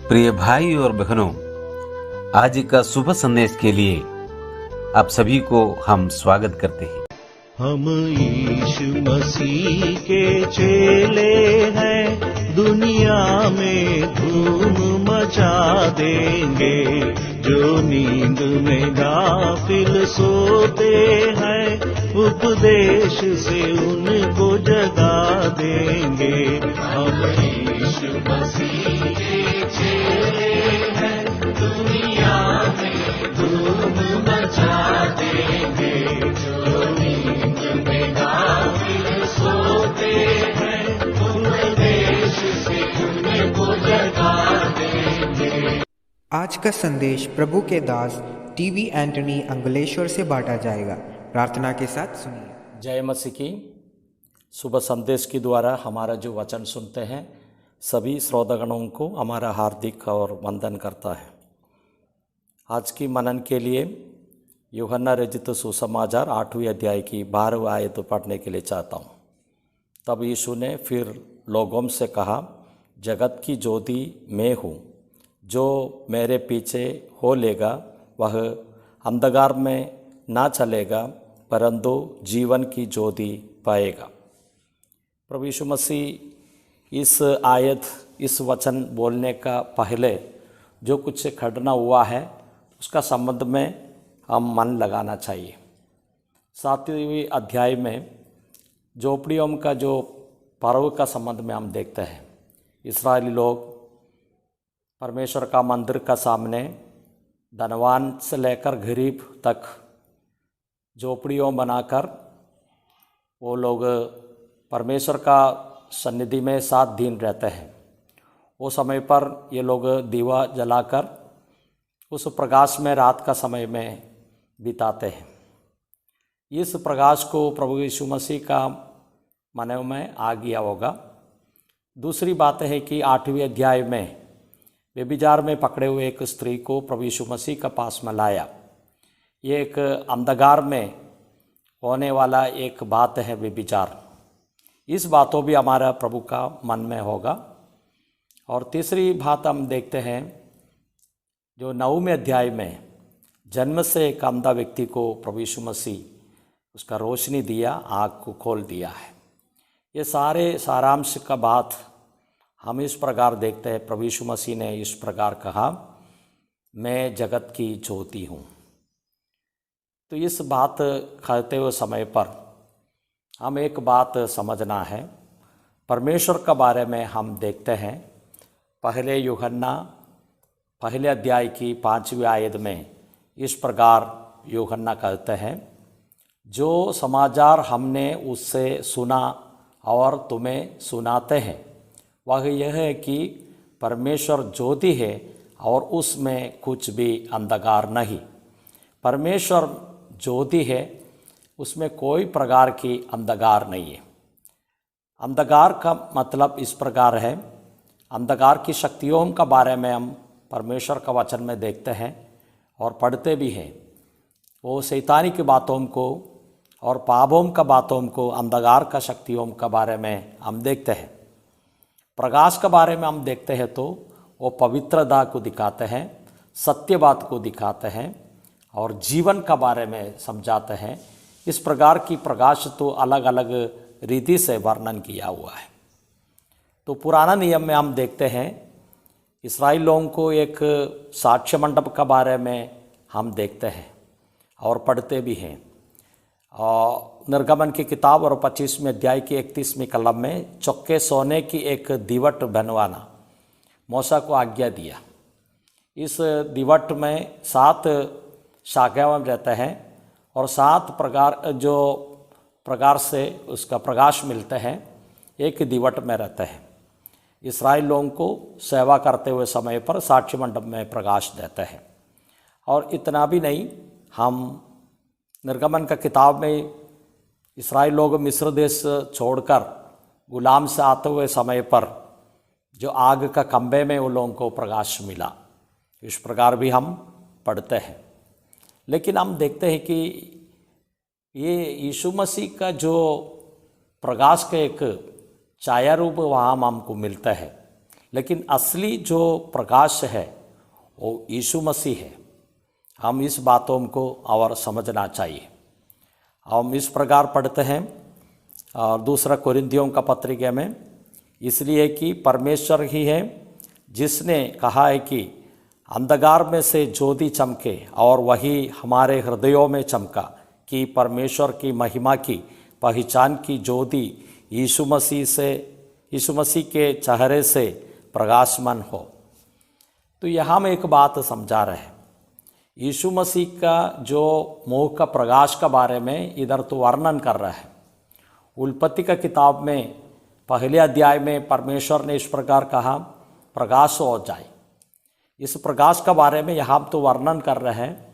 प्रिय भाई और बहनों, आज का शुभ संदेश के लिए आप सभी को हम स्वागत करते हैं। हम यीशु मसीह के चेले हैं, दुनिया में धूम मचा देंगे। जो नींद में गाफिल सोते हैं, उपदेश से उनको जगा देंगे। हम यीशु मसीह के चेले हैं, दुनिया में धूम मचा देंगे। जो नींद में गाफिल सोते हैं, उपदेश से उनको जगा देंगे। आज का संदेश प्रभु के दास टीवी एंटनी अंगलेश्वर से बांटा जाएगा। प्रार्थना के साथ सुनिए। जय मसीह की। सुबह संदेश के द्वारा हमारा जो वचन सुनते हैं सभी श्रोतागणों को हमारा हार्दिक और वंदन करता है। आज की मनन के लिए यूहन्ना रचित सुसमाचार 8वें अध्याय की 12वीं आयत पढ़ने के लिए चाहता हूँ। तब यीशु ने फिर लोगों से कहा, जगत की ज्योति मैं हूँ। जो मेरे पीछे हो लेगा वह अंधकार में ना चलेगा, परंतु जीवन की ज्योति पाएगा। प्रभु यीशु मसीह इस आयत, इस वचन बोलने का पहले जो कुछ घटना हुआ है उसका संबंध में हम मन लगाना चाहिए। 7वें अध्याय में झोपड़ियों का जो पर्व का संबंध में हम देखते हैं। इस्राएली लोग परमेश्वर का मंदिर का सामने धनवान से लेकर गरीब तक झोपड़ियों बनाकर वो लोग परमेश्वर का सन्निधि में 7 दिन रहते हैं। वो समय पर ये लोग दीवा जलाकर उस प्रकाश में रात का समय में बिताते हैं। इस प्रकाश को प्रभु यीशु मसीह का मन में आ गया होगा। दूसरी बात है कि 8वें अध्याय में व्यभिचार में पकड़े हुए एक स्त्री को प्रभु यीशु मसीह के पास में लाया। ये एक अंधकार में होने वाला एक बात है व्यभिचार। इस बातों भी हमारा प्रभु का मन में होगा। और तीसरी बात हम देखते हैं जो 9वें अध्याय में जन्म से एक अंधा व्यक्ति को प्रभु यीशु मसीह उसका रोशनी दिया, आँख को खोल दिया है। ये सारे सारांश का बात हम इस प्रकार देखते हैं। प्रभु यीशु मसीह ने इस प्रकार कहा, मैं जगत की ज्योति हूँ। तो इस बात कहते हुए समय पर हम एक बात समझना है। परमेश्वर के बारे में हम देखते हैं पहले यूहन्ना पहले अध्याय की 5वीं आयत में इस प्रकार यूहन्ना कहते हैं, जो समाचार हमने उससे सुना और तुम्हें सुनाते हैं वह यह है कि परमेश्वर ज्योति है और उसमें कुछ भी अंधकार नहीं। परमेश्वर ज्योति है, उसमें कोई प्रकार की अंधकार नहीं है। अंधकार का मतलब इस प्रकार है, अंधकार की शक्तियों के बारे में हम परमेश्वर का वचन में देखते हैं और पढ़ते भी हैं। वो शैतानी की बातों को और पापों का बातों को, अंधकार का शक्तियों के बारे में हम देखते हैं। प्रकाश के बारे में हम देखते हैं तो वो पवित्रता को दिखाते हैं, सत्य बात को दिखाते हैं और जीवन का बारे में समझाते हैं। इस प्रकार की प्रकाश तो अलग अलग रीति से वर्णन किया हुआ है। तो पुराना नियम में हम देखते हैं इस्राएल लोगों को एक साक्ष्य मंडप के बारे में हम देखते हैं और पढ़ते भी हैं। और निर्गमन की किताब और 25वें अध्याय की 31वीं कलम में चौके सोने की एक दीवट बनवाना मूसा को आज्ञा दिया। इस दीवट में 7 शाखाएं रहते हैं और 7 प्रकार से उसका प्रकाश मिलते हैं, एक दीवट में रहते हैं। इस्राएल लोगों को सेवा करते हुए समय पर साक्ष्य मंडप में प्रकाश देते हैं। और इतना भी नहीं, हम निर्गमन का किताब में इस्राएल लोग मिस्र देश छोड़कर गुलाम से आते हुए समय पर जो आग का खंभे में उन लोगों को प्रकाश मिला, इस प्रकार भी हम पढ़ते हैं। लेकिन हम देखते हैं कि ये यीशु मसीह का जो प्रकाश का एक छाया रूप वहाँ हमको मिलता है, लेकिन असली जो प्रकाश है वो यीशु मसीह है। हम इस बातों को और समझना चाहिए। हम इस प्रकार पढ़ते हैं और दूसरा कोरिन्थियों का पत्रिका में, इसलिए कि परमेश्वर ही है जिसने कहा है कि अंधकार में से ज्योति चमके, और वही हमारे हृदयों में चमका कि परमेश्वर की महिमा की पहचान की ज्योति यीशु मसीह के चेहरे से प्रकाशमान हो। तो यहाँ हम एक बात समझा रहे हैं, यीशु मसीह का जो मुँह का प्रकाश के बारे में इधर तो वर्णन कर रहा है। उत्पत्ति का किताब में पहले अध्याय में परमेश्वर ने इस प्रकार कहा, प्रकाश हो जाए। इस प्रकाश के बारे में यहाँ तो वर्णन कर रहे हैं।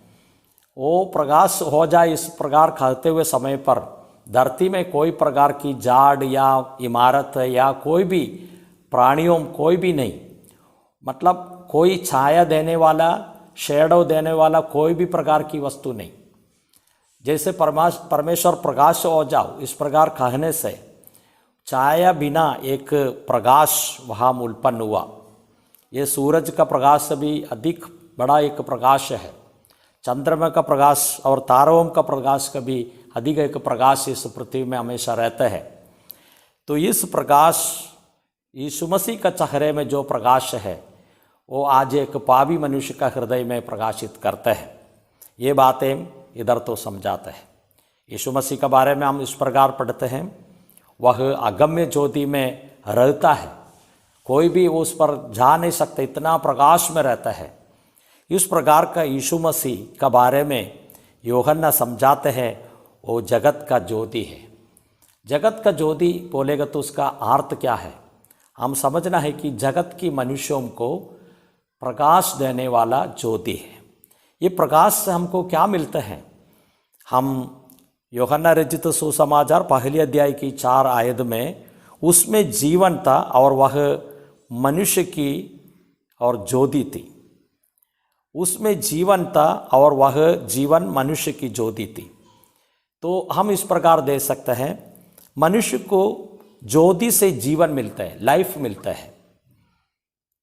वो प्रकाश हो जाए इस प्रकार कहते हुए समय पर धरती में कोई प्रकार की झाड़ या इमारत या कोई भी प्राणियों कोई भी नहीं, मतलब कोई छाया देने वाला, शेडो देने वाला कोई भी प्रकार की वस्तु नहीं। जैसे परमेश्वर प्रकाश हो जाओ इस प्रकार कहने से छाया बिना एक प्रकाश वहाँ उत्पन्न हुआ। ये सूरज का प्रकाश से भी अधिक बड़ा एक प्रकाश है, चंद्रमा का प्रकाश और तारों का प्रकाश का भी अधिक एक प्रकाश इस पृथ्वी में हमेशा रहता है। तो इस प्रकाश यीशु मसीह का चेहरे में जो प्रकाश है वो आज एक पापी मनुष्य का हृदय में प्रकाशित करता है। ये बातें इधर तो समझाते हैं। यीशु मसीह के बारे में हम इस प्रकार पढ़ते हैं, वह अगम्य ज्योति में रहता है, कोई भी उस पर जा नहीं सकता, इतना प्रकाश में रहता है। इस प्रकार का यीशु मसीह के बारे में यूहन्ना समझाते हैं, वो जगत का ज्योति है। जगत का ज्योति बोलेगा तो उसका अर्थ क्या है? हम समझना है कि जगत की मनुष्यों को प्रकाश देने वाला ज्योति है। ये प्रकाश से हमको क्या मिलता है? हम यूहन्ना रचित सुसमाचार पहले अध्याय की 4 आयत में उसमें जीवन था और वह मनुष्य की और ज्योति थी। उसमें जीवन था और वह जीवन मनुष्य की ज्योति थी। तो हम इस प्रकार दे सकते हैं, मनुष्य को ज्योति से जीवन मिलता है, लाइफ मिलता है।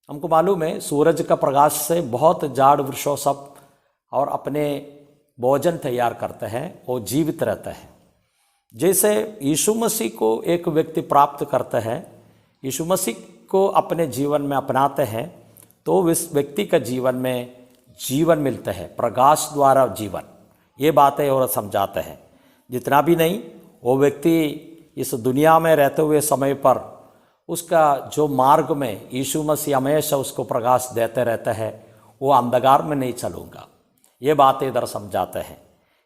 हमको मालूम है सूरज का प्रकाश से बहुत झाड़ वृक्षों सब और अपने भोजन तैयार करते हैं, वो जीवित रहता है। जैसे यीशु मसीह को एक व्यक्ति प्राप्त करता है, यीशु मसीह को अपने जीवन में अपनाते हैं, तो इस व्यक्ति का जीवन में जीवन मिलता है, प्रकाश द्वारा जीवन। ये बातें और समझाते हैं। जितना भी नहीं, वो व्यक्ति इस दुनिया में रहते हुए समय पर उसका जो मार्ग में यीशु मसीह हमेशा उसको प्रकाश देते रहता है, वो अंधकार में नहीं चलूँगा। ये बातें इधर समझाते हैं।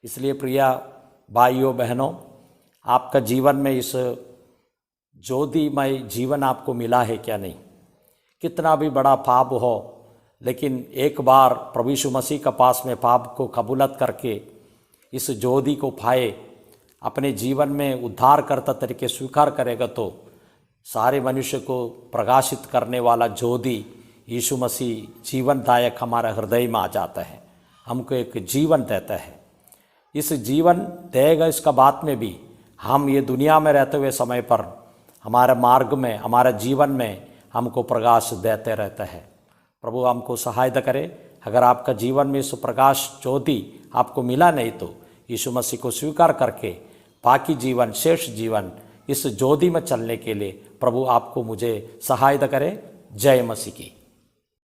इसलिए प्रिय भाइयों बहनों, आपका जीवन में इस ज्योतिमय जीवन आपको मिला है क्या नहीं? कितना भी बड़ा पाप हो, लेकिन एक बार प्रभु यीशु मसीह के पास में पाप को कबूलत करके इस ज्योति को पाए, अपने जीवन में उद्धार करता तरीके स्वीकार करेगा तो सारे मनुष्य को प्रकाशित करने वाला ज्योति यीशु मसीह जीवनदायक हमारा हृदय में आ जाता है, हमको एक जीवन देता है। इस जीवन देगा इसका बात में भी हम ये दुनिया में रहते हुए समय पर हमारे मार्ग में, हमारे जीवन में हमको प्रकाश देते रहता है। प्रभु हमको सहायता करे। अगर आपका जीवन में इस प्रकाश ज्योति आपको मिला नहीं तो यीशु मसीह को स्वीकार करके बाकी जीवन, शेष जीवन इस ज्योति में चलने के लिए प्रभु आपको मुझे सहायता करे। जय मसीह की।